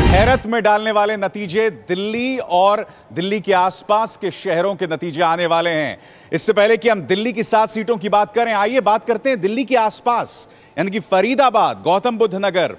हैरत में डालने वाले नतीजे दिल्ली और दिल्ली के आसपास के शहरों के नतीजे आने वाले हैं। इससे पहले कि हम दिल्ली की 7 सीटों की बात करें, आइए बात करते हैं दिल्ली के आसपास, यानी कि फरीदाबाद, गौतम बुद्ध नगर,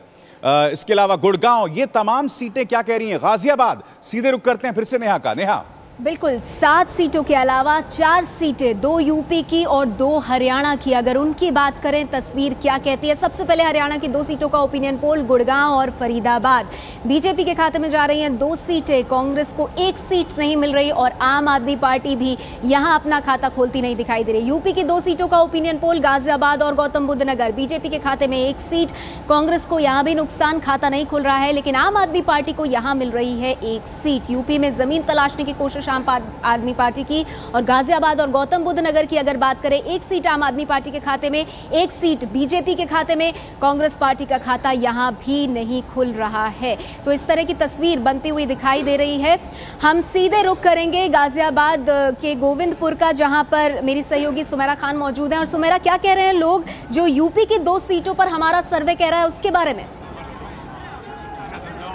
इसके अलावा गुड़गांव, ये तमाम सीटें क्या कह रही हैं। गाजियाबाद, सीधे रुख करते हैं फिर से नेहा का। नेहा, बिल्कुल 7 सीटों के अलावा 4 सीटें, 2 यूपी की और 2 हरियाणा की। अगर उनकी बात करें, तस्वीर क्या कहती है। सबसे पहले हरियाणा की 2 सीटों का ओपिनियन पोल, गुड़गांव और फरीदाबाद। बीजेपी के खाते में जा रही हैं 2 सीटें, कांग्रेस को 1 सीट नहीं मिल रही और आम आदमी पार्टी भी यहां अपना खाता खोलती नहीं दिखाई दे रही। यूपी की 2 सीटों का ओपिनियन पोल, गाजियाबाद और गौतम बुद्ध नगर। बीजेपी के खाते में 1 सीट, कांग्रेस को यहां भी नुकसान, खाता नहीं खुल रहा है, लेकिन आम आदमी पार्टी को यहां मिल रही है 1 सीट। यूपी में जमीन तलाशने की कोशिश आम आदमी पार्टी की, और गाजियाबाद और गौतम बुद्ध नगर की अगर बात करें, 1 सीट आम आदमी पार्टी के खाते में, 1 सीट बीजेपी के खाते में। कांग्रेस पार्टी का खाता यहां भी नहीं खुल रहा है। तो इस तरह की तस्वीर बनती हुई दिखाई दे रही है। हम सीधे रुख करेंगे गाजियाबाद के गोविंदपुर का, जहां पर मेरी सहयोगी सुमेरा खान मौजूद है। और सुमेरा, क्या कह रहे हैं लोग जो यूपी की 2 सीटों पर हमारा सर्वे कह रहा है, उसके बारे में?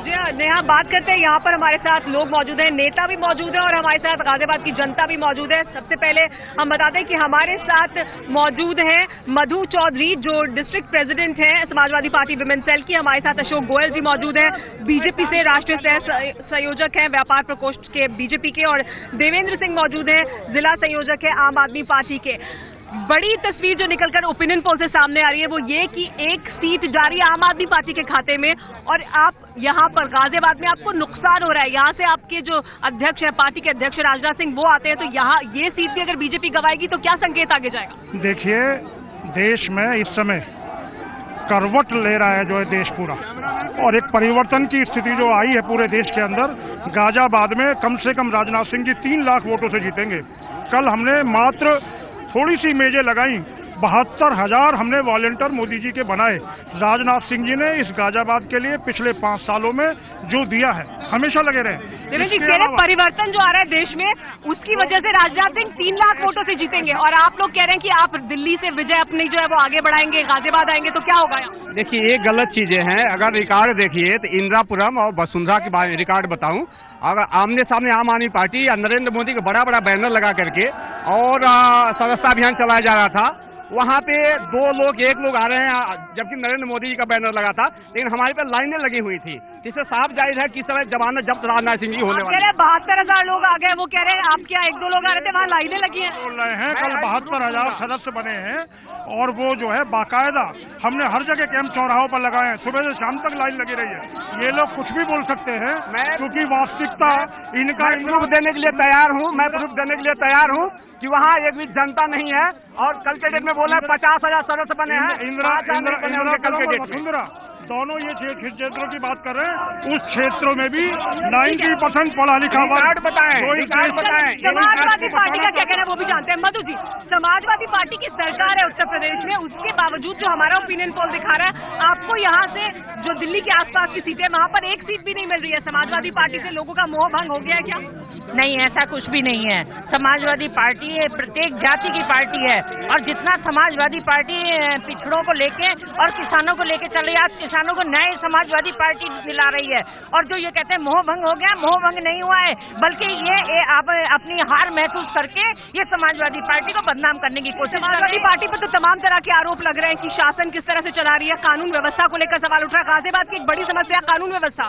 जी हाँ, नेहा, बात करते हैं। यहाँ पर हमारे साथ लोग मौजूद हैं, नेता भी मौजूद है और हमारे साथ गाजियाबाद की जनता भी मौजूद है। सबसे पहले हम बता दें कि हमारे साथ मौजूद हैं मधु चौधरी, जो डिस्ट्रिक्ट प्रेसिडेंट हैं समाजवादी पार्टी विमेन सेल की। हमारे साथ अशोक गोयल जी मौजूद हैं, बीजेपी से राष्ट्रीय सह संयोजक हैं व्यापार प्रकोष्ठ के बीजेपी के, और देवेंद्र सिंह मौजूद हैं, जिला संयोजक है आम आदमी पार्टी के। बड़ी तस्वीर जो निकलकर ओपिनियन पोल से सामने आ रही है वो ये कि 1 सीट जा रही है आम आदमी पार्टी के खाते में, और आप यहाँ पर गाजियाबाद में आपको नुकसान हो रहा है। यहाँ से आपके जो अध्यक्ष है, पार्टी के अध्यक्ष राजनाथ सिंह, वो आते हैं, तो यहाँ ये सीट भी अगर बीजेपी गवाएगी तो क्या संकेत आगे जाएगा? देखिए, देश में इस समय करवट ले रहा है जो है देश पूरा, और एक परिवर्तन की स्थिति जो आई है पूरे देश के अंदर। गाजियाबाद में कम से कम राजनाथ सिंह जी 3 लाख वोटों से जीतेंगे। कल हमने मात्र थोड़ी सी मेजें लगाई, 72,000 हमने वॉलंटियर मोदी जी के बनाए। राजनाथ सिंह जी ने इस गाजियाबाद के लिए पिछले 5 सालों में जो दिया है, हमेशा लगे रहे। परिवर्तन जो आ रहा है देश में, उसकी वजह से राजनाथ सिंह 3 लाख वोटों से जीतेंगे, और आप लोग कह रहे हैं कि आप दिल्ली से विजय अपनी जो है वो आगे बढ़ाएंगे, गाजियाबाद आएंगे, तो क्या होगा? देखिए, ये गलत चीजें हैं। अगर रिकॉर्ड देखिए तो इंदिरापुरम और वसुंधरा के बारे में रिकॉर्ड बताऊं, अगर आमने सामने आम आदमी पार्टी या नरेंद्र मोदी का बड़ा बड़ा बैनर लगा करके और सदस्यता अभियान चलाया जा रहा था, वहाँ पे 2 लोग 1 लोग आ रहे हैं, जबकि नरेंद्र मोदी जी का बैनर लगा था, लेकिन हमारे पे लाइनें लगी हुई थी, जिससे साफ जाहिर है किस तरह जमानत जब्त राजनाथ सिंह जी होने वाले। 72,000 लोग आ गए, वो कह रहे हैं आप क्या 1-2 लोग आ रहे थे, वहाँ लाइनें लगी हैं। बोल रहे हैं कल 72,000 सदस्य बने हैं, और वो जो है बाकायदा हमने हर जगह कैंप चौराहों पर लगाए हैं, सुबह से शाम तक लाइन लगी रही है। ये लोग कुछ भी बोल सकते हैं, क्योंकि वास्तविकता इनका प्रूफ देने के लिए तैयार हूँ, मैं प्रूफ देने के लिए तैयार हूँ कि वहाँ एक भी जनता नहीं है, और कल के डेट में बोला 50,000 सदस्य बने हैं। वसुंधरा दोनों ये क्षेत्रों की बात कर रहे हैं, उस क्षेत्रों में भी 90% पढ़ा लिखा वर्ग। बताएं समाजवादी पार्टी का क्या कहना है वो भी जानते हैं। मधु जी, समाजवादी पार्टी की सरकार है उत्तर प्रदेश में, उसके बावजूद जो हमारा ओपिनियन पोल दिखा रहा है, आपको यहाँ से जो दिल्ली के आसपास की सीटें, वहाँ पर 1 सीट भी नहीं मिल रही है। समाजवादी पार्टी से लोगों का मोह भंग हो गया है क्या? नहीं, ऐसा कुछ भी नहीं है। समाजवादी पार्टी प्रत्येक जाति की पार्टी है, और जितना समाजवादी पार्टी पिछड़ों को लेके और किसानों को लेके चल रही है, आज किसानों को नए समाजवादी पार्टी दिला रही है। और जो ये कहते हैं मोह भंग हो गया, मोह भंग नहीं हुआ है, बल्कि ये आप अपनी हार महसूस करके ये समाजवादी पार्टी को बदनाम करने की कोशिश। समाजवादी पार्टी पर तो तमाम तरह के आरोप लग रहे हैं कि शासन किस तरह से चला रही है, कानून व्यवस्था को लेकर सवाल उठ रहा है। गाजियाबाद की एक बड़ी समस्या कानून व्यवस्था।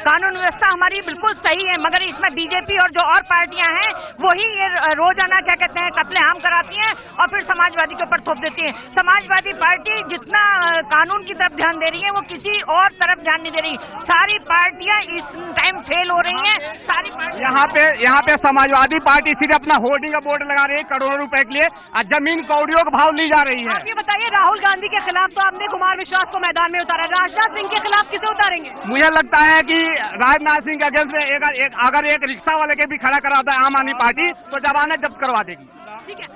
कानून व्यवस्था हमारी बिल्कुल सही है, मगर इसमें बीजेपी और जो और पार्टियां हैं वही ये रोजाना क्या कहते हैं कत्लेआम कराती हैं और फिर समाजवादी के ऊपर थोप देती हैं। समाजवादी पार्टी जितना कानून की तरफ ध्यान दे रही है, वो किसी और तरफ ध्यान नहीं दे रही। सारी पार्टियां इस टाइम फेल हो रही हैं, सारी पार्टियां। यहाँ पे समाजवादी पार्टी सिर्फ अपना होर्डिंग का बोर्ड लगा रही है करोड़ों रुपए के लिए, और जमीन कौड़ियों का भाव ली जा रही है। आप ये बताइए, राहुल गांधी के खिलाफ तो आपने कुमार विश्वास को मैदान में उतारा, राजनाथ सिंह के खिलाफ किसे उतारेंगे? मुझे लगता है कि राजनाथ सिंह के अगेंस्ट में अगर एक रिक्शा वाले के भी खड़ा कराता है आम आदमी पार्टी, तो जमानत जब्त करवा देगी। ठीक है,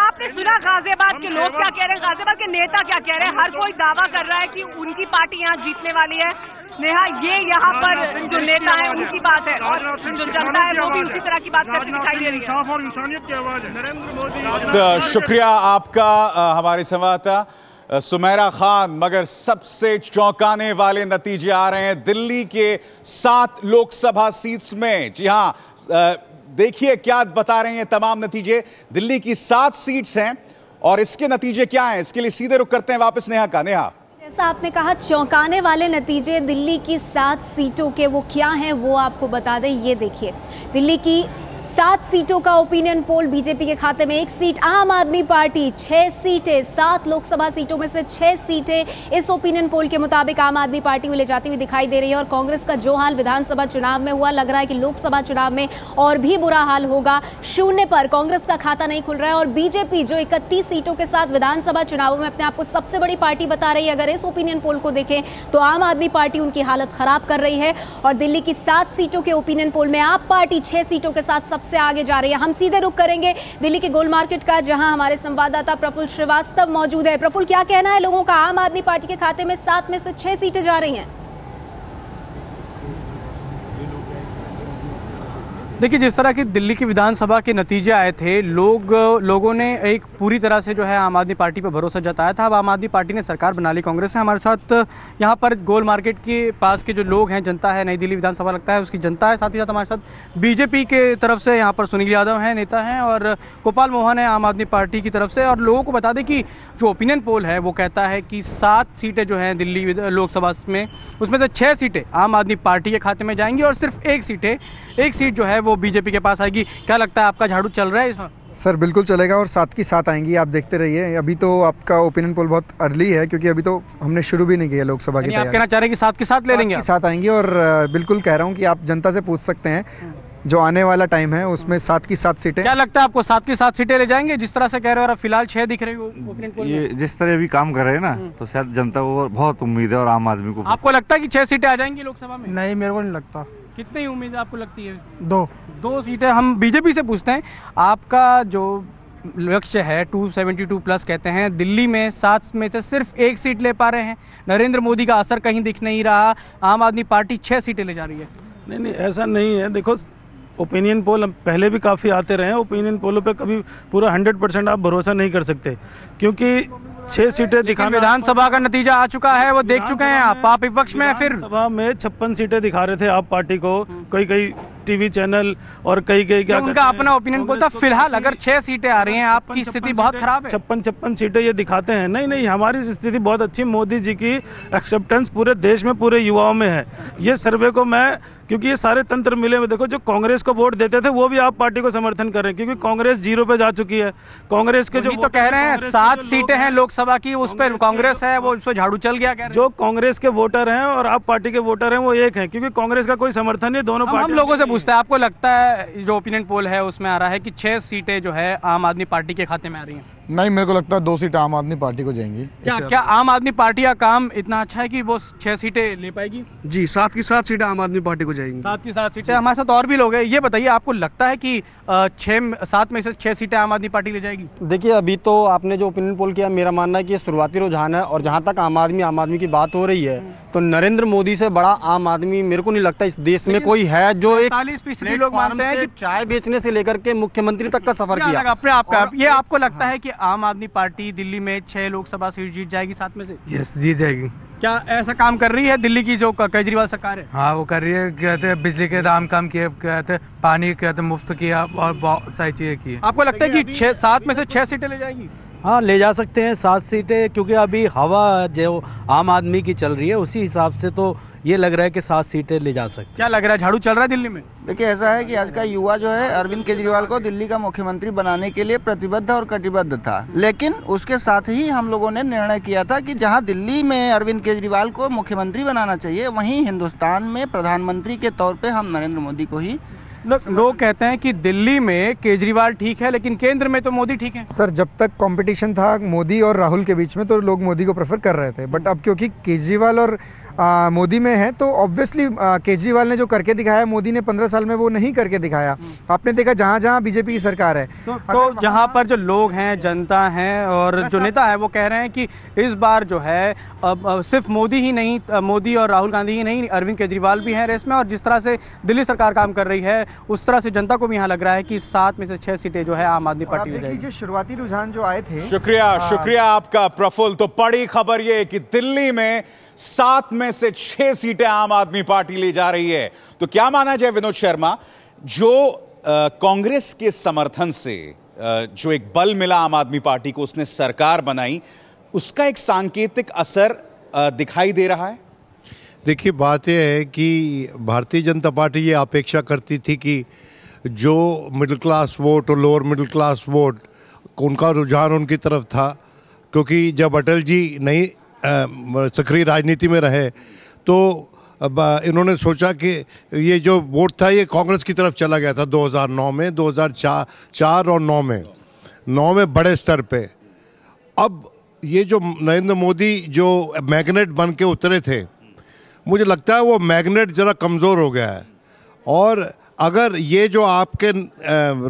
आपने सुना गाजियाबाद के लोग क्या कह रहे हैं, गाजियाबाद के नेता क्या कह रहे हैं? हर कोई दावा कर रहा है कि उनकी पार्टी यहाँ जीतने वाली है। नेहा, ये यहाँ पर जो नेता है उनकी बात है और जो जनता है वो भी उसी तरह की बात करती दिखाई दे रही है। इंसाफ और इंसानियत की आवाज है। नरेंद्र मोदी। शुक्रिया आपका हमारे संवाददाता सुमेरा खान। मगर सबसे चौंकाने वाले नतीजे आ रहे हैं दिल्ली के 7 लोकसभा सीट्स में। जी हां, देखिए क्या बता रहे हैं तमाम नतीजे। दिल्ली की 7 सीट्स हैं और इसके नतीजे क्या हैं, इसके लिए सीधे रुख करते हैं वापस नेहा का। नेहा, जैसा आपने कहा चौंकाने वाले नतीजे दिल्ली की 7 सीटों के, वो क्या हैं वो आपको बता दें। ये देखिए, दिल्ली की 7 सीटों का ओपिनियन पोल, बीजेपी के खाते में 1 सीट, आम आदमी पार्टी 6 सीटें, 7 लोकसभा सीटों में से 6 सीटें इस ओपिनियन पोल के मुताबिक आम आदमी पार्टी को ले जाती हुई दिखाई दे रही है। और कांग्रेस का जो हाल विधानसभा चुनाव में हुआ, लग रहा है कि लोकसभा चुनाव में और भी बुरा हाल होगा। 0 पर कांग्रेस का खाता नहीं खुल रहा है और बीजेपी जो 31 सीटों के साथ विधानसभा चुनावों में अपने आप को सबसे बड़ी पार्टी बता रही है, अगर इस ओपिनियन पोल को देखें तो आम आदमी पार्टी उनकी हालत खराब कर रही है। और दिल्ली की 7 सीटों के ओपिनियन पोल में आप पार्टी 6 सीटों के साथ सबसे आगे जा रही है। हम सीधे रुख करेंगे दिल्ली के गोल मार्केट का, जहां हमारे संवाददाता प्रफुल्ल श्रीवास्तव मौजूद है। प्रफुल्ल, क्या कहना है लोगों का? आम आदमी पार्टी के खाते में 7 में से 6 सीटें जा रही हैं। देखिए, जिस तरह की दिल्ली की विधानसभा के नतीजे आए थे, लोगों ने एक पूरी तरह से जो है आम आदमी पार्टी पर भरोसा जताया था। अब आम आदमी पार्टी ने सरकार बना ली। कांग्रेस है हमारे साथ यहाँ पर गोल मार्केट के पास के जो लोग हैं, जनता है, नई दिल्ली विधानसभा लगता है उसकी जनता है। साथ ही साथ हमारे साथ बीजेपी के तरफ से यहाँ पर सुनील यादव हैं, नेता हैं, और गोपाल मोहन है आम आदमी पार्टी की तरफ से। और लोगों को बता दें कि जो ओपिनियन पोल है वो कहता है कि 7 सीटें जो हैं दिल्ली लोकसभा में, उसमें से 6 सीटें आम आदमी पार्टी के खाते में जाएंगी और सिर्फ 1 सीट जो है वो बीजेपी के पास आएगी। क्या लगता है, आपका झाड़ू चल रहा है इसमें? सर बिल्कुल चलेगा और 7 की 7 आएंगी, आप देखते रहिए। अभी तो आपका ओपिनियन पोल बहुत अर्ली है क्योंकि अभी तो हमने शुरू भी नहीं किया लोकसभा की तैयारी। आप कहना चाह रहे हैं कि 7 की 7 ले लेंगे? 7 आएंगी और बिल्कुल कह रहा हूँ कि आप जनता से पूछ सकते हैं, जो आने वाला टाइम है उसमें 7 की 7 सीटें। क्या लगता है आपको, 7 की 7 सीटें ले जाएंगे? जिस तरह से कह रहे हो, और फिलहाल 6 दिख रही हो ओपिनियन पोल में। ये जिस तरह अभी काम कर रहे हैं ना, तो शायद जनता को बहुत उम्मीद है और आम आदमी को। आपको लगता है कि 6 सीटें आ जाएंगी लोकसभा में? नहीं, मेरे को नहीं लगता। कितनी उम्मीद आपको लगती है? 2 सीटें। हम बीजेपी से पूछते हैं, आपका जो लक्ष्य है 272 प्लस कहते हैं, दिल्ली में 7 में से सिर्फ 1 सीट ले पा रहे हैं। नरेंद्र मोदी का असर कहीं दिख नहीं रहा। आम आदमी पार्टी 6 सीटें ले जा रही है। नहीं, ऐसा नहीं है। देखो, ओपिनियन पोल पहले भी काफ़ी आते रहे हैं। ओपिनियन पोलों पे कभी पूरा 100% आप भरोसा नहीं कर सकते, क्योंकि 6 सीटें दिखाना। विधानसभा का नतीजा आ चुका है, वो देख चुके हैं आप विपक्ष में। फिर सभा में 56 सीटें दिखा रहे थे आप पार्टी को, कई टीवी चैनल और कई क्या उनका अपना ओपिनियन पोल था। फिलहाल अगर 6 सीटें आ रही हैं, आपकी स्थिति बहुत खराब है। 56 सीटें ये दिखाते हैं। नहीं, हमारी स्थिति बहुत अच्छी। मोदी जी की एक्सेप्टेंस पूरे देश में, पूरे युवाओं में है। ये सर्वे को मैं, क्योंकि ये सारे तंत्र मिले हुए, देखो जो कांग्रेस को वोट देते थे वो भी आप पार्टी को समर्थन कर रहे हैं, क्योंकि कांग्रेस 0 पे जा चुकी है। कांग्रेस के जो तो कह रहे हैं 7 सीटें हैं लोकसभा की, उस पर कांग्रेस है, वो उस पर झाड़ू चल गया। जो कांग्रेस के वोटर हैं और आप पार्टी के वोटर हैं वो एक हैं, क्योंकि कांग्रेस का कोई समर्थन नहीं। दोनों पार्टी। हम लोगों से पूछते हैं, आपको लगता है जो ओपिनियन पोल है उसमें आ रहा है कि 6 सीटें जो है आम आदमी पार्टी के खाते में आ रही हैं? नहीं, मेरे को लगता है 2 सीटें आम आदमी पार्टी को जाएंगी। क्या आम आदमी पार्टी का काम इतना अच्छा है कि वो 6 सीटें ले पाएगी? जी, 7 की 7 सीटें आम आदमी पार्टी को जाएंगी। 7 की 7 सीटें। हमारे साथ और भी लोग हैं, ये बताइए, आपको लगता है कि 7 में से 6 सीटें आम आदमी पार्टी ले जाएगी? देखिए, अभी तो आपने जो ओपिनियन पोल किया, मेरा मानना है कि ये शुरुआती रुझान है। और जहां तक आम आदमी की बात हो रही है, तो नरेंद्र मोदी से बड़ा आम आदमी मेरे को नहीं लगता इस देश में कोई है। जो 40% लोग मानते हैं कि चाय बेचने से लेकर के मुख्यमंत्री तक का सफर किया। अपने आपका ये आपको लगता है कि आम आदमी पार्टी दिल्ली में 6 लोकसभा सीट जीत जाएगी 7 में से? यस, जीत जाएगी। क्या ऐसा काम कर रही है दिल्ली की जो केजरीवाल सरकार है? हाँ, वो कर रही है। कहते हैं बिजली के दाम कम किए, कहते पानी कहते मुफ्त किया और बहुत सारी चीजें की। आपको लगता है कि 7 में से 6 सीटें ले जाएगी? हाँ, ले जा सकते हैं 7 सीटें, क्योंकि अभी हवा जो आम आदमी की चल रही है उसी हिसाब से तो ये लग रहा है कि 7 सीटें ले जा सकते। क्या लग रहा है, झाड़ू चल रहा है दिल्ली में? देखिए, ऐसा है कि आज का युवा जो है अरविंद केजरीवाल को दिल्ली का मुख्यमंत्री बनाने के लिए प्रतिबद्ध और कटिबद्ध था। लेकिन उसके साथ ही हम लोगों ने निर्णय किया था कि जहां दिल्ली में अरविंद केजरीवाल को मुख्यमंत्री बनाना चाहिए, वहीं हिंदुस्तान में प्रधानमंत्री के तौर पे हम नरेंद्र मोदी को ही। लोग कहते हैं कि दिल्ली में केजरीवाल ठीक है, लेकिन केंद्र में तो मोदी ठीक है। सर, जब तक कंपटीशन था मोदी और राहुल के बीच में, तो लोग मोदी को प्रेफर कर रहे थे। बट अब क्योंकि केजरीवाल और मोदी में है, तो ऑब्वियसली केजरीवाल ने जो करके दिखाया मोदी ने 15 साल में वो नहीं करके दिखाया। आपने देखा जहां जहां बीजेपी की सरकार है तो जहां पर जो लोग हैं, जनता है और जो नेता है, वो कह रहे हैं कि इस बार जो है सिर्फ मोदी ही नहीं, मोदी और राहुल गांधी ही नहीं, अरविंद केजरीवाल भी हैं रेस में। और जिस तरह से दिल्ली सरकार काम कर रही है उस तरह से जनता को भी यहाँ लग रहा है कि 7 में से 6 सीटें जो है आम आदमी पार्टी में जाएगी। शुरुआती रुझान जो आए थे। शुक्रिया आपका प्रफुल्ल। तो बड़ी खबर ये कि दिल्ली में 7 में से 6 सीटें आम आदमी पार्टी ले जा रही है। तो क्या माना जाए विनोद शर्मा, जो कांग्रेस के समर्थन से जो एक बल मिला आम आदमी पार्टी को, उसने सरकार बनाई, उसका एक सांकेतिक असर दिखाई दे रहा है? देखिए, बात यह है कि भारतीय जनता पार्टी ये अपेक्षा करती थी कि जो मिडिल क्लास वोट और लोअर मिडिल क्लास वोट, उनका रुझान उनकी तरफ था, क्योंकि जब अटल जी नहीं सक्रिय राजनीति में रहे तो अब इन्होंने सोचा कि ये जो वोट था ये कांग्रेस की तरफ चला गया था 2009 में, 2004 और 9 में बड़े स्तर पे। अब ये जो नरेंद्र मोदी जो मैग्नेट बन के उतरे थे, मुझे लगता है वो मैग्नेट ज़रा कमज़ोर हो गया है। और अगर ये जो आपके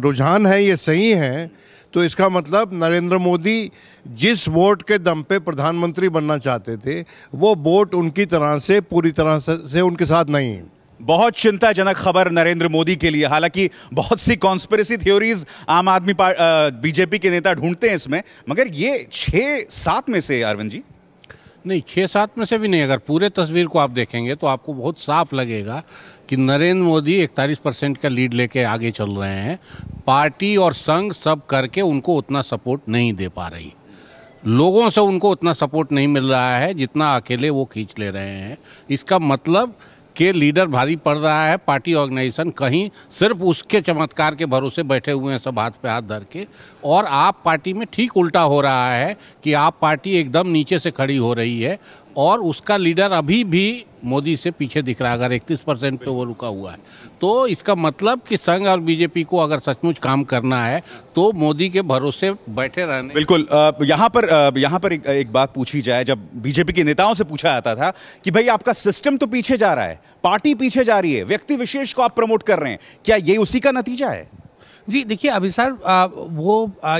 रुझान हैं ये सही हैं तो इसका मतलब नरेंद्र मोदी जिस वोट के दम पे प्रधानमंत्री बनना चाहते थे वो वोट उनकी तरह से पूरी तरह से उनके साथ नहीं है। बहुत चिंताजनक खबर नरेंद्र मोदी के लिए। हालांकि बहुत सी कॉन्स्पिरेसी थ्योरीज आम आदमी बीजेपी के नेता ढूंढते हैं इसमें, मगर ये 6-7 में से, अरविंद जी? नहीं, 6-7 में से भी नहीं। अगर पूरे तस्वीर को आप देखेंगे तो आपको बहुत साफ लगेगा कि नरेंद्र मोदी 41% का लीड लेके आगे चल रहे हैं। पार्टी और संघ सब करके उनको उतना सपोर्ट नहीं दे पा रही, लोगों से उनको उतना सपोर्ट नहीं मिल रहा है जितना अकेले वो खींच ले रहे हैं। इसका मतलब कि लीडर भारी पड़ रहा है, पार्टी ऑर्गेनाइजेशन कहीं सिर्फ उसके चमत्कार के भरोसे बैठे हुए हैं सब हाथ पे हाथ धर के। और आप पार्टी में ठीक उल्टा हो रहा है कि आप पार्टी एकदम नीचे से खड़ी हो रही है और उसका लीडर अभी भी मोदी से पीछे दिख रहा है। अगर 31% पे वो रुका हुआ है तो इसका मतलब कि संघ और बीजेपी को अगर सचमुच काम करना है तो मोदी के भरोसे बैठे रहने। बिल्कुल। यहाँ पर एक बात पूछी जाए, जब बीजेपी के नेताओं से पूछा जाता था कि भाई आपका सिस्टम तो पीछे जा रहा है, पार्टी पीछे जा रही है, व्यक्ति विशेष को आप प्रमोट कर रहे हैं, क्या ये उसी का नतीजा है? जी देखिए, अभी सर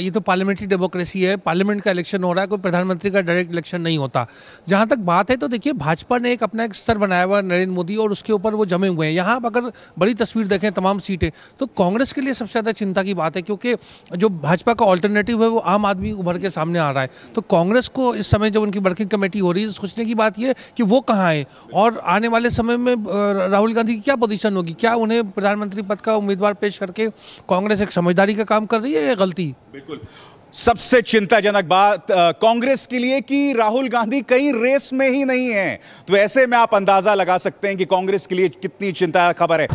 ये तो पार्लियामेंट्री डेमोक्रेसी है, पार्लियामेंट का इलेक्शन हो रहा है, कोई प्रधानमंत्री का डायरेक्ट इलेक्शन नहीं होता। जहां तक बात है तो देखिए, भाजपा ने अपना एक स्तर बनाया हुआ नरेंद्र मोदी और उसके ऊपर वो जमे हुए हैं। यहाँ अगर बड़ी तस्वीर देखें तमाम सीटें, तो कांग्रेस के लिए सबसे ज़्यादा चिंता की बात है, क्योंकि जो भाजपा का ऑल्टरनेटिव है वो आम आदमी उभर के सामने आ रहा है। तो कांग्रेस को इस समय जब उनकी वर्किंग कमेटी हो रही है, सोचने की बात यह कि वो कहाँ है और आने वाले समय में राहुल गांधी की क्या पोजीशन होगी। क्या उन्हें प्रधानमंत्री पद का उम्मीदवार पेश करके कांग्रेस एक समझदारी का काम कर रही है या गलती? बिल्कुल। सबसे चिंताजनक बात कांग्रेस के लिए कि राहुल गांधी कहीं रेस में ही नहीं है। तो ऐसे में आप अंदाजा लगा सकते हैं कि कांग्रेस के लिए कितनी चिंता खबर है।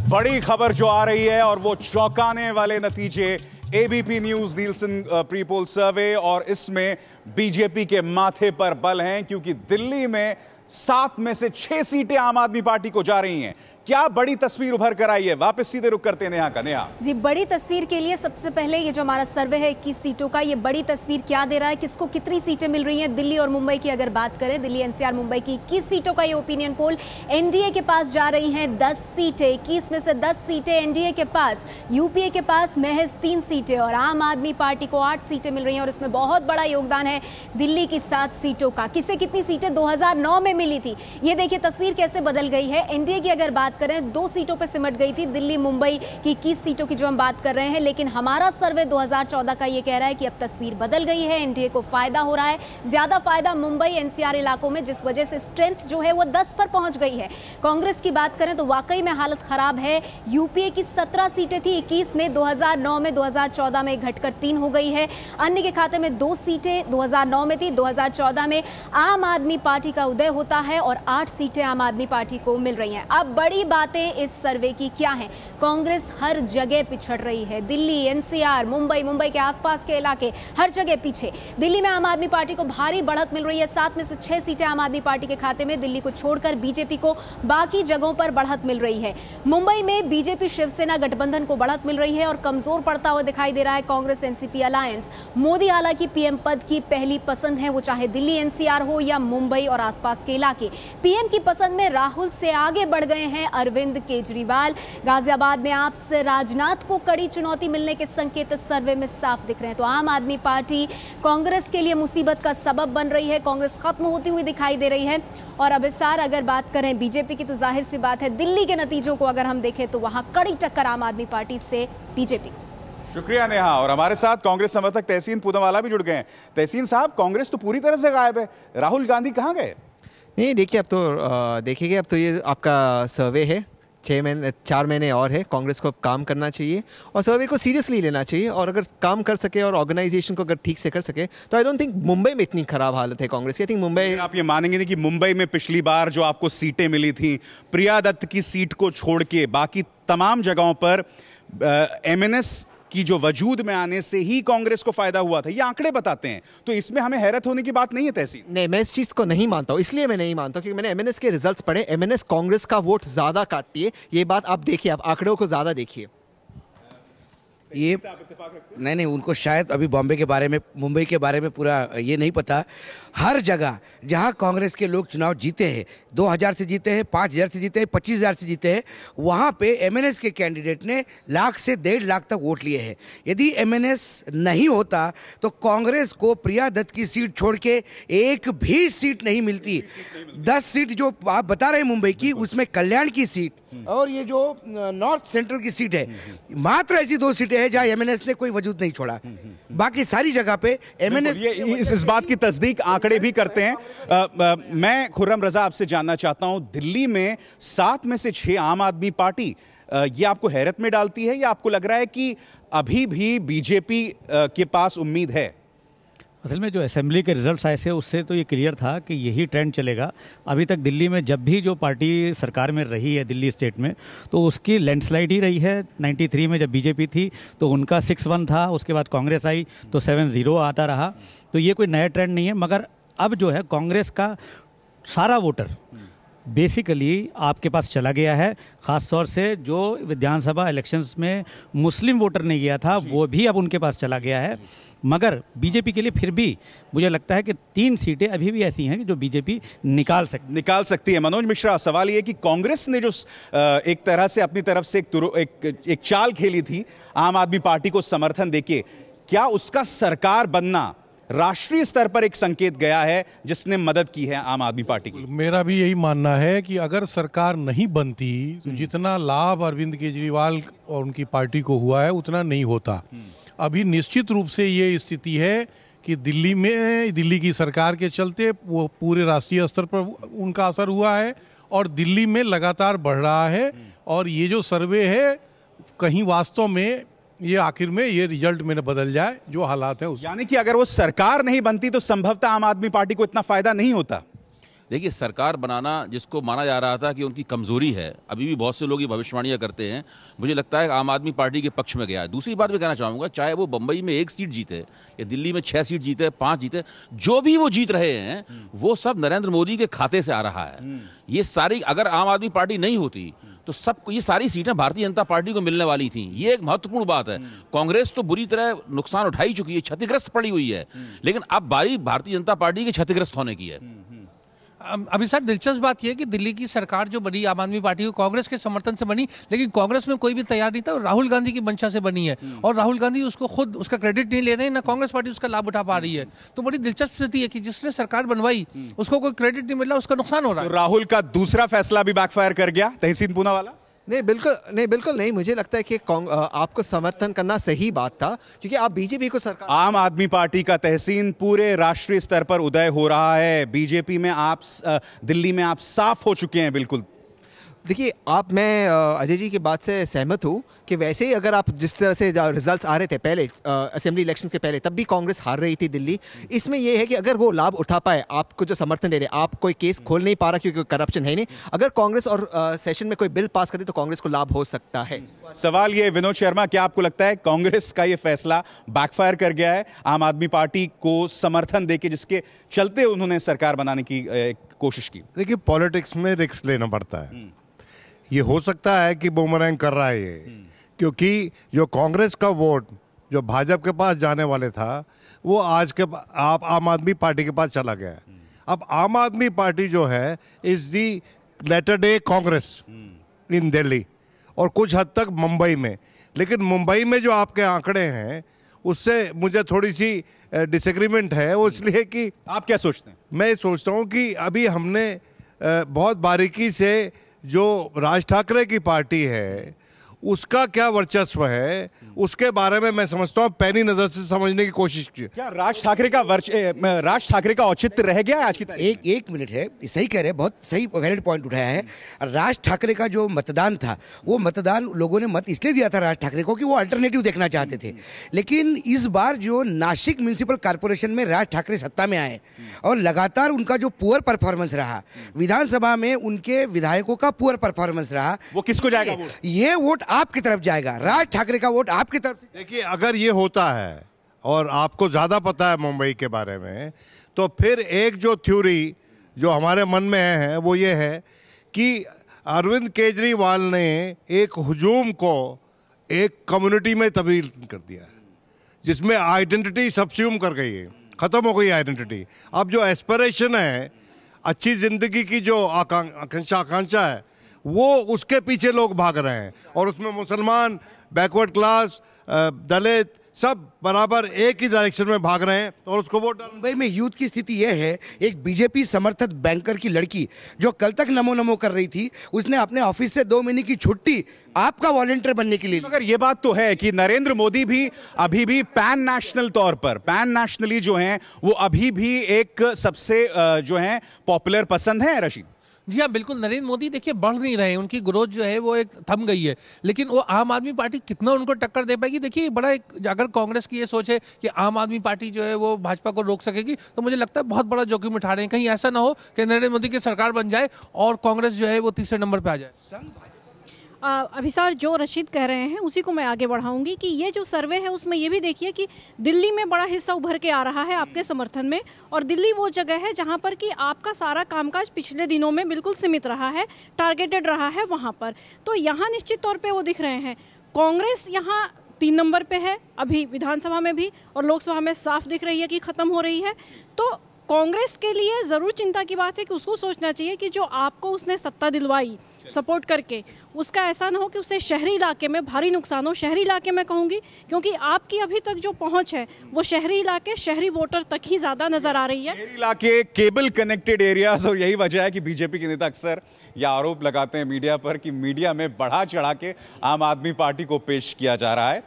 बड़ी खबर जो आ रही है और वो चौंकाने वाले नतीजे, ABP news Nielsen pre poll survey, और इसमें बीजेपी के माथे पर बल हैं क्योंकि दिल्ली में 7 में से 6 सीटें आम आदमी पार्टी को जा रही हैं। क्या बड़ी तस्वीर उभर कर आई है? वापस सीधे रुक करते हैं नेहा का। नेहा जी, बड़ी तस्वीर के लिए सबसे पहले ये जो हमारा सर्वे है 21 सीटों का, ये बड़ी तस्वीर क्या दे रहा है, किसको कितनी सीटें मिल रही हैं। दिल्ली और मुंबई की अगर बात करें, दिल्ली एनसीआर मुंबई की 21 सीटों का ये ओपिनियन पोल, एनडीए के पास जा रही हैं 10 सीटें, 21 में से 10 सीटें एनडीए के पास, यूपीए के पास महज 3 सीटें और आम आदमी पार्टी को 8 सीटें मिल रही हैं। और इसमें बहुत बड़ा योगदान है दिल्ली की 7 सीटों का। किसे कितनी सीटें 2009 में मिली थी, ये देखिए तस्वीर कैसे बदल गई है। एनडीए की अगर बात करें 2 सीटों पे सिमट गई थी, दिल्ली मुंबई की 21 सीटों की जो हम बात कर रहे हैं। लेकिन हमारा सर्वे 2014 का ये कह रहा है कि अब तस्वीर बदल गई है, एनडीए को फायदा हो रहा है, ज्यादा फायदा मुंबई एनसीआर इलाकों में, जिस वजह से स्ट्रेंथ जो है वो 10 पर पहुंच गई है। कांग्रेस की बात करें तो वाकई में हालत खराब है। यूपीए की 17 सीटें थी 21 में, 2009 में 2014 में घटकर 3 हो गई है। अन्य के खाते में 2 सीटें 2009 में थी, 2014 में आम आदमी पार्टी का उदय होता है और 8 सीटें आम आदमी पार्टी को मिल रही हैं। अब बड़ी बड़ी बातें इस सर्वे की क्या हैं? कांग्रेस हर जगह पिछड़ रही है। दिल्ली, एनसीआर, मुंबई के आसपास के इलाके, हर जगह पीछे। दिल्ली में आम आदमी पार्टी को भारी बढ़त मिल रही है। 7 में से 6 सीटें आम आदमी पार्टी के खाते में। दिल्ली को छोड़कर बीजेपी को बाकी जगहों पर बढ़त मिल रही है। मुंबई में बीजेपी शिवसेना गठबंधन को बढ़त मिल रही है और कमजोर पड़ता हुआ दिखाई दे रहा है कांग्रेस एनसीपी अलायंस। मोदी हालांकि पीएम पद की पहली पसंद है, वो चाहे दिल्ली एनसीआर हो या मुंबई और आसपास के इलाके। पीएम की पसंद में राहुल से आगे बढ़ गए हैं अरविंद केजरीवाल। गाजियाबाद में आपसे राजनाथ को कड़ी चुनौती मिलने के संकेत इस सर्वे में साफ दिख रहे हैं। तो आम आदमी पार्टी कांग्रेस के लिए मुसीबत का सबब बन रही है। कांग्रेस खत्म होती हुई दिखाई दे रही है। और अब इस सार अगर बात करें बीजेपी की, तो जाहिर सी बात है दिल्ली के नतीजों को अगर हम देखें तो वहां कड़ी टक्कर आम आदमी पार्टी से बीजेपी। शुक्रिया नेहा। और हमारे साथ कांग्रेस समर्थक तहसीन पूनावाला भी जुड़ गए हैं। तहसीन साहब, कांग्रेस तो पूरी तरह से गायब है, राहुल गांधी कहां गए? नहीं देखिए, अब तो देखिएगा, अब तो ये आपका सर्वे है, 4 महीने और है। कांग्रेस को अब काम करना चाहिए और सर्वे को सीरियसली लेना चाहिए, और अगर काम कर सके और ऑर्गेनाइजेशन को अगर ठीक से कर सके तो आई डोंट थिंक मुंबई में इतनी खराब हालत है कांग्रेस की। आई थिंक मुंबई, आप ये मानेंगे नहीं कि मुंबई में पिछली बार जो आपको सीटें मिली थी, प्रिया दत्त की सीट को छोड़ के बाकी तमाम जगहों पर एमएनएस की जो वजूद में आने से ही कांग्रेस को फायदा हुआ था, ये आंकड़े बताते हैं। तो इसमें हमें हैरत होने की बात नहीं है तहसीन। नहीं, मैं इस चीज़ को नहीं मानता हूँ। इसलिए मैं नहीं मानता क्योंकि मैंने एमएनएस के रिजल्ट्स पढ़े। एमएनएस कांग्रेस का वोट ज़्यादा काटती है, ये बात आप देखिए, आप आंकड़ों को ज़्यादा देखिए। ये नहीं, उनको शायद अभी बॉम्बे के बारे में, मुंबई के बारे में पूरा ये नहीं पता। हर जगह जहां कांग्रेस के लोग चुनाव जीते हैं, 2000 से जीते हैं, 5000 से जीते हैं, 25000 से जीते हैं, वहां पे एमएनएस के कैंडिडेट ने 1 लाख से 1.5 लाख तक वोट लिए हैं। यदि एमएनएस नहीं होता तो कांग्रेस को प्रिया दत्त की सीट छोड़ के एक भी सीट नहीं मिलती। 10 सीट जो आप बता रहे हैं मुंबई की, उसमें कल्याण की सीट और ये जो नॉर्थ सेंट्रल की सीट है, मात्र ऐसी 2 सीटें हैं जहां एमएनएस ने कोई वजूद नहीं छोड़ा। बाकी सारी जगह पे एमएनएस इस बात की तस्दीक आंकड़े भी करते हैं। मैं खुर्रम रजा आपसे जानना चाहता हूं, दिल्ली में 7 में से 6 आम आदमी पार्टी, ये आपको हैरत में डालती है या आपको लग रहा है कि अभी भी बीजेपी के पास उम्मीद है? असल में जो असेंबली के रिजल्ट्स आए थे उससे तो ये क्लियर था कि यही ट्रेंड चलेगा। अभी तक दिल्ली में जब भी जो पार्टी सरकार में रही है दिल्ली स्टेट में, तो उसकी लैंडस्लाइड ही रही है। 93 में जब बीजेपी थी तो उनका 6-1 था, उसके बाद कांग्रेस आई तो 7-0 आता रहा। तो ये कोई नया ट्रेंड नहीं है। मगर अब जो है कांग्रेस का सारा वोटर बेसिकली आपके पास चला गया है। ख़ास तौर से जो विधानसभा इलेक्शंस में मुस्लिम वोटर नहीं गया था, वो भी अब उनके पास चला गया है। मगर बीजेपी के लिए फिर भी मुझे लगता है कि 3 सीटें अभी भी ऐसी हैं कि जो बीजेपी निकाल सकती है। मनोज मिश्रा, सवाल ये कि कांग्रेस ने जो एक तरह से अपनी तरफ से एक चाल खेली थी आम आदमी पार्टी को समर्थन देके, क्या उसका सरकार बनना राष्ट्रीय स्तर पर एक संकेत गया है जिसने मदद की है आम आदमी पार्टी की? मेरा भी यही मानना है कि अगर सरकार नहीं बनती तो जितना लाभ अरविंद केजरीवाल और उनकी पार्टी को हुआ है उतना नहीं होता। अभी निश्चित रूप से ये स्थिति है कि दिल्ली की सरकार के चलते वो पूरे राष्ट्रीय स्तर पर उनका असर हुआ है और दिल्ली में लगातार बढ़ रहा है। और ये जो सर्वे है, कहीं वास्तव में ये आखिर में ये रिजल्ट में बदल जाए जो हालात है उस। यानी कि अगर वो सरकार नहीं बनती तो संभवतः आम आदमी पार्टी को इतना फायदा नहीं होता। देखिए, सरकार बनाना जिसको माना जा रहा था कि उनकी कमजोरी है, अभी भी बहुत से लोग ये भविष्यवाणियां करते हैं, मुझे लगता है आम आदमी पार्टी के पक्ष में गया है। दूसरी बात मैं कहना चाहूँगा, चाहे वो बंबई में 1 सीट जीते या दिल्ली में 6 सीट जीते, 5 जीते, जो भी वो जीत रहे हैं वो सब नरेंद्र मोदी के खाते से आ रहा है। ये सारी, अगर आम आदमी पार्टी नहीं होती तो सब ये सारी सीटें भारतीय जनता पार्टी को मिलने वाली थी। ये एक महत्वपूर्ण बात है। कांग्रेस तो बुरी तरह नुकसान उठा ही चुकी है, क्षतिग्रस्त पड़ी हुई है, लेकिन अब बारी भारतीय जनता पार्टी के क्षतिग्रस्त होने की है। अभी सर, दिलचस्प बात यह है कि दिल्ली की सरकार जो बनी आम आदमी पार्टी को कांग्रेस के समर्थन से बनी, लेकिन कांग्रेस में कोई भी तैयार नहीं था, राहुल गांधी की मंशा से बनी है। और राहुल गांधी उसको खुद उसका क्रेडिट नहीं ले रहे हैं, ना कांग्रेस पार्टी उसका लाभ उठा पा रही है। तो बड़ी दिलचस्प स्थिति है कि जिसने सरकार बनवाई उसको कोई क्रेडिट नहीं मिल रहा, उसका नुकसान हो रहा है। तो राहुल का दूसरा फैसला भी बैकफायर कर गया, तहसीन पूनावाला? नहीं, बिल्कुल नहीं। मुझे लगता है कि आपको समर्थन करना सही बात था, क्योंकि आप बीजेपी को सरकार। आम आदमी पार्टी का तहसीन पूरे राष्ट्रीय स्तर पर उदय हो रहा है। बीजेपी में आप, दिल्ली में आप साफ हो चुके हैं बिल्कुल। देखिए मैं अजय जी की बात से सहमत हूँ कि वैसे ही अगर आप जिस तरह से रिजल्ट्स आ रहे थे पहले असेंबली इलेक्शन के पहले, तब भी कांग्रेस हार रही थी दिल्ली। इसमें यह है कि अगर वो लाभ उठा पाए, आपको जो समर्थन दे रहे, आप कोई केस खोल नहीं पा रहा क्योंकि करप्शन है नहीं, अगर कांग्रेस और सेशन में कोई बिल पास कर दे तो कांग्रेस को लाभ हो सकता है। सवाल ये, विनोद शर्मा, क्या आपको लगता है कांग्रेस का ये फैसला बैकफायर कर गया है आम आदमी पार्टी को समर्थन देके, जिसके चलते उन्होंने सरकार बनाने की कोशिश की? देखिए, पॉलिटिक्स में रिस्क लेना पड़ता है। ये हो सकता है कि बूमरैंग कर रहा है ये, क्योंकि जो कांग्रेस का वोट जो भाजपा के पास जाने वाले था, वो आज के आम आदमी पार्टी के पास चला गया है। अब आम आदमी पार्टी जो है is the latter day Congress in Delhi और कुछ हद तक मुंबई में। लेकिन मुंबई में जो आपके आंकड़े हैं उससे मुझे थोड़ी सी डिसएग्रीमेंट है। वो इसलिए कि आप क्या सोचते हैं? मैं सोचता हूँ कि अभी हमने बहुत बारीकी से जो राज ठाकरे की पार्टी है उसका क्या वर्चस्व है, उसके बारे में मैं समझता हूँ पैनी नजर से समझने की कोशिश की। क्या राज ठाकरे का औचित्य रह गया है आज की तारीख? एक मिनट है, सही कह रहे हैं, बहुत सही वैलिड पॉइंट उठाया है। राज ठाकरे का जो मतदान था, वो मतदान लोगों ने मत इसलिए दिया था राज ठाकरे को कि वो अल्टरनेटिव देखना चाहते थे। लेकिन इस बार जो नासिक म्युनिसिपल कॉर्पोरेशन में राज ठाकरे सत्ता में आए और लगातार उनका जो पुअर परफॉर्मेंस रहा, विधानसभा में उनके विधायकों का पुअर परफॉर्मेंस रहा, वो किसको जाएगा? ये वोट आपकी तरफ जाएगा, राज ठाकरे का वोट आपकी तरफ से। देखिए, अगर ये होता है और आपको ज्यादा पता है मुंबई के बारे में, तो फिर एक जो थ्योरी जो हमारे मन में है वो ये है कि अरविंद केजरीवाल ने एक हुजूम को एक कम्युनिटी में तब्दील कर दिया है, जिसमें आइडेंटिटी सबस्यूम कर गई है, खत्म हो गई आइडेंटिटी। अब जो एस्पिरेशन है, अच्छी जिंदगी की जो आकांक्षा है, वो उसके पीछे लोग भाग रहे हैं और उसमें मुसलमान, बैकवर्ड क्लास, दलित सब बराबर एक ही डायरेक्शन में भाग रहे हैं और उसको वोट। मुंबई में यूथ की स्थिति यह है, एक बीजेपी समर्थित बैंकर की लड़की जो कल तक नमो नमो कर रही थी, उसने अपने ऑफिस से 2 महीने की छुट्टी आपका वॉलंटियर बनने के लिए। मगर ये बात तो है कि नरेंद्र मोदी भी अभी भी पैन नेशनल तौर पर, पैन नेशनली जो हैं वो अभी भी एक सबसे जो है पॉपुलर पसंद है। रशीद जी हाँ, बिल्कुल। नरेंद्र मोदी देखिए बढ़ नहीं रहे, उनकी ग्रोथ जो है वो एक थम गई है, लेकिन वो आम आदमी पार्टी कितना उनको टक्कर दे पाएगी? देखिए बड़ा एक, अगर कांग्रेस की ये सोच है कि आम आदमी पार्टी जो है वो भाजपा को रोक सकेगी, तो मुझे लगता है बहुत बड़ा जोखिम उठा रहे हैं। कहीं ऐसा ना हो कि नरेंद्र मोदी की सरकार बन जाए और कांग्रेस जो है वो तीसरे नंबर पर आ जाए। अभिसार, जो रशीद कह रहे हैं उसी को मैं आगे बढ़ाऊंगी कि ये जो सर्वे है उसमें ये भी देखिए कि दिल्ली में बड़ा हिस्सा उभर के आ रहा है आपके समर्थन में, और दिल्ली वो जगह है जहां पर कि आपका सारा कामकाज पिछले दिनों में बिल्कुल सीमित रहा है, टारगेटेड रहा है वहां पर। तो यहाँ निश्चित तौर पर वो दिख रहे हैं। कांग्रेस यहाँ 3 नंबर पे है अभी, विधानसभा में भी और लोकसभा में साफ दिख रही है कि खत्म हो रही है। तो कांग्रेस के लिए ज़रूर चिंता की बात है कि उसको सोचना चाहिए कि जो आपको उसने सत्ता दिलवाई सपोर्ट करके, उसका ऐसा ना हो कि उससे शहरी इलाके में भारी नुकसान हो। शहरी इलाके में कहूँगी क्योंकि आपकी अभी तक जो पहुंच है वो शहरी इलाके, शहरी वोटर तक ही ज़्यादा नजर आ रही है। शहरी इलाके, केबल कनेक्टेड एरियाज, और यही वजह है कि बीजेपी के नेता अक्सर यह आरोप लगाते हैं मीडिया पर कि मीडिया में बढ़ा चढ़ा के आम आदमी पार्टी को पेश किया जा रहा है।